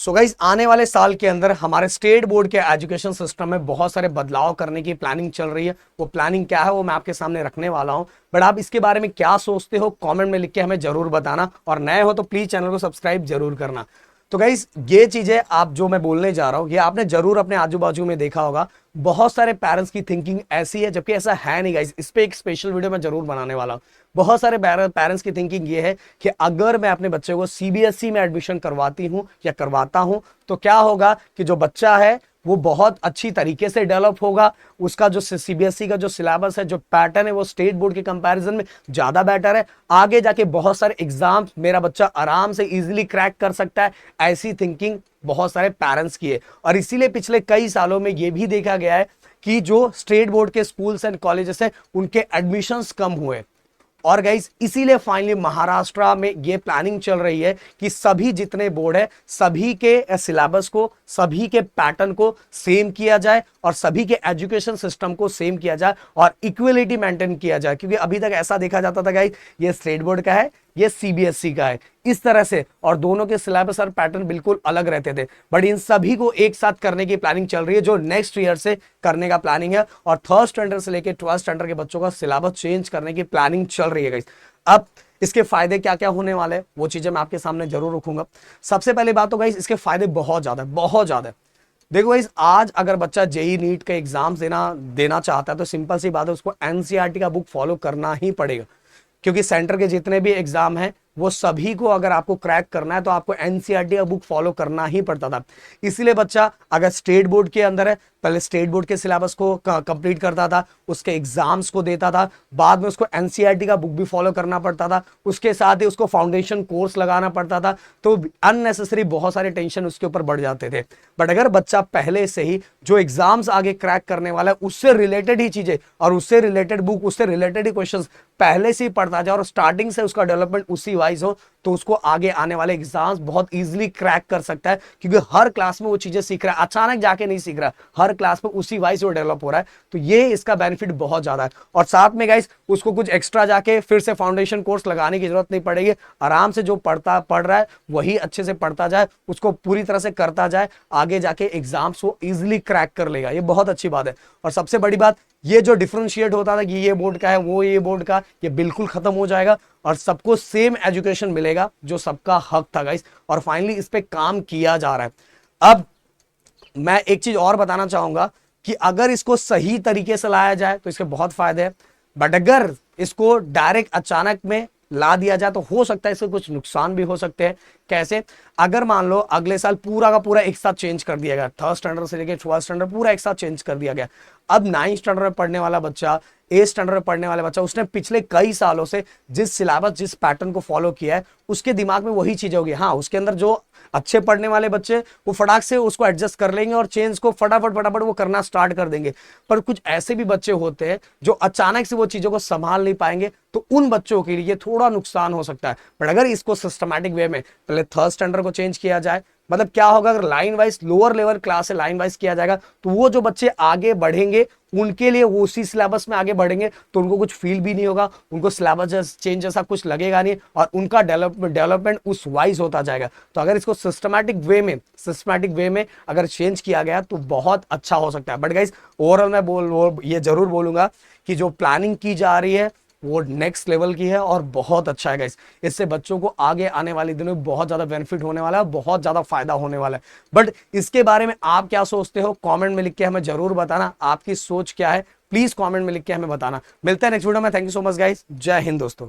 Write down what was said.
So guys आने वाले साल के अंदर हमारे स्टेट बोर्ड के एजुकेशन सिस्टम में बहुत सारे बदलाव करने की प्लानिंग चल रही है। वो प्लानिंग क्या है वो मैं आपके सामने रखने वाला हूं। बट आप इसके बारे में क्या सोचते हो कमेंट में लिख के हमें जरूर बताना, और नए हो तो प्लीज चैनल को सब्सक्राइब जरूर करना। तो गाइस ये चीजें आप जो मैं बोलने जा रहा हूं ये आपने जरूर अपने आजू बाजू में देखा होगा। बहुत सारे पेरेंट्स की थिंकिंग ऐसी है, जबकि ऐसा है नहीं गाइस। इस पे एक स्पेशल वीडियो मैं जरूर बनाने वाला हूं। बहुत सारे पेरेंट्स की थिंकिंग ये है कि अगर मैं अपने बच्चे को सीबीएसई में एडमिशन करवाती हूं या करवाता हूं तो क्या होगा कि जो बच्चा है वो बहुत अच्छी तरीके से डेवलप होगा। उसका जो सीबीएसई का जो सिलेबस है, जो पैटर्न है, वो स्टेट बोर्ड के कंपैरिजन में ज्यादा बेटर है। आगे जाके बहुत सारे एग्जाम मेरा बच्चा आराम से इजीली क्रैक कर सकता है। ऐसी थिंकिंग बहुत सारे पेरेंट्स की है, और इसीलिए पिछले कई सालों में यह भी देखा गया है कि जो स्टेट बोर्ड के स्कूल्स एंड कॉलेजेस हैं उनके एडमिशंस कम हुए। और गाइस इसीलिए फाइनली महाराष्ट्र में ये प्लानिंग चल रही है कि सभी जितने बोर्ड है सभी के सिलेबस को, सभी के पैटर्न को सेम किया जाए और सभी के एजुकेशन सिस्टम को सेम किया जाए और इक्वलिटी मेंटेन किया जाए। क्योंकि अभी तक ऐसा देखा जाता था गाइस ये स्टेट बोर्ड का है, ये सीबीएसई का है, इस तरह से, और दोनों के सिलेबस और पैटर्न बिल्कुल अलग रहते थे। बट इन सभी को एक साथ करने की प्लानिंग चल रही है, जो नेक्स्ट ईयर से करने का प्लानिंग है, और थर्ड स्टैंडर्ड से लेकर 12th स्टैंडर्ड के बच्चों का सिलेबस चेंज करने की प्लानिंग चल रही है गाइस। अब इसके फायदे क्या क्या होने वाले हैं वो चीजें मैं आपके सामने जरूर रखूंगा। सबसे पहले बात तो गाइस इसके फायदे बहुत ज्यादा बहुत ज्यादा। देखो गाइस आज अगर बच्चा जेई नीट का एग्जाम देना चाहता है तो सिंपल सी बात है, उसको एनसीईआरटी का बुक फॉलो करना ही पड़ेगा। क्योंकि सेंटर के जितने भी एग्जाम हैं वो सभी को अगर आपको क्रैक करना है तो आपको एनसीईआरटी का बुक फॉलो करना ही पड़ता था। इसीलिए बच्चा अगर स्टेट बोर्ड के अंदर है पहले स्टेट बोर्ड के सिलेबस को कंप्लीट करता था, उसके एग्जाम्स को देता था, बाद में उसको एनसीईआरटी का बुक भी फॉलो करना पड़ता था, उसके साथ ही उसको फाउंडेशन कोर्स लगाना पड़ता था। तो अननेसेसरी बहुत सारे टेंशन उसके ऊपर बढ़ जाते थे। बट अगर बच्चा पहले से ही जो एग्जाम्स आगे क्रैक करने वाला है उससे रिलेटेड ही चीजें और उससे रिलेटेड बुक, उससे रिलेटेड ही क्वेश्चन पहले से ही पढ़ता जाए और स्टार्टिंग से उसका डेवलपमेंट उसी वाइज हो तो उसको आगे आने वाले एग्जाम्स बहुत इजीली क्रैक कर सकता है। क्योंकि हर क्लास में वो चीजें सीख रहा है, अचानक जाके नहीं सीख रहा है, हर क्लास में उसी वाइज वो डेवलप हो रहा है। तो ये इसका बेनिफिट बहुत ज्यादा है। और साथ में गाइस उसको कुछ एक्स्ट्रा जाके फिर से फाउंडेशन कोर्स लगाने की जरूरत नहीं पड़ेगी। आराम से जो पढ़ रहा है वही अच्छे से पढ़ता जाए, उसको पूरी तरह से करता जाए, आगे जाके एग्जाम्स वो इजिली क्रैक कर लेगा। ये बहुत अच्छी बात है। और सबसे बड़ी बात, ये जो डिफरेंशिएट होता था कि ये बोर्ड का है वो ये बोर्ड का, ये बिल्कुल खत्म हो जाएगा और सबको सेम एजुकेशन मिलेगा जो सबका हक था गाइस। और फाइनली इस पे काम किया जा रहा है। अब मैं एक चीज और बताना चाहूंगा कि अगर इसको सही तरीके से लाया जाए तो इसके बहुत फायदे हैं। बट अगर इसको डायरेक्ट अचानक में ला दिया जाए तो हो सकता है इससे कुछ नुकसान भी हो सकते हैं। कैसे? अगर मान लो अगले साल पूरा का पूरा एक साथ चेंज कर दिया गया, थर्ड स्टैंडर्ड से लेकर 12th स्टैंडर्ड पूरा एक साथ चेंज कर दिया गया। अब 9th स्टैंडर्ड में पढ़ने वाला बच्चा, 8th स्टैंडर्ड में पढ़ने वाला बच्चा, उसने पिछले कई सालों से जिस सिलेबस, जिस पैटर्न को फॉलो किया है उसके दिमाग में वही चीजें होगी। हाँ, उसके अंदर जो अच्छे पढ़ने वाले बच्चे वो फटाक से उसको एडजस्ट कर लेंगे और चेंज को फटाफट वो करना स्टार्ट कर देंगे। पर कुछ ऐसे भी बच्चे होते हैं जो अचानक से वो चीजों को संभाल नहीं पाएंगे, तो उन बच्चों के लिए थोड़ा नुकसान हो सकता है। बट अगर इसको सिस्टमैटिक वे में पहले थर्ड स्टैंडर्ड को चेंज किया जाए, मतलब क्या होगा, अगर line wise lower level class से लाइन वाइज किया जाएगा तो वो जो बच्चे आगे बढ़ेंगे उनके लिए वो उसी सिलेबस में आगे बढ़ेंगे तो उनको कुछ फील भी नहीं होगा, उनको सिलेबस चेंज जैसा कुछ लगेगा नहीं और उनका डेवलपमेंट उस वाइज होता जाएगा। तो अगर इसको सिस्टमैटिक वे में अगर चेंज किया गया तो बहुत अच्छा हो सकता है। बट गाइस ओवरऑल मैं ये जरूर बोलूंगा कि जो प्लानिंग की जा रही है वो नेक्स्ट लेवल की है और बहुत अच्छा है गाइस। इससे बच्चों को आगे आने वाले दिनों में बहुत ज्यादा बेनिफिट होने वाला है, बहुत ज्यादा फायदा होने वाला है। बट इसके बारे में आप क्या सोचते हो कमेंट में लिख के हमें जरूर बताना। आपकी सोच क्या है प्लीज कमेंट में लिख के हमें बताना। मिलते हैं नेक्स्ट वीडियो में। Thank you so much guys. जय हिंद दोस्तों।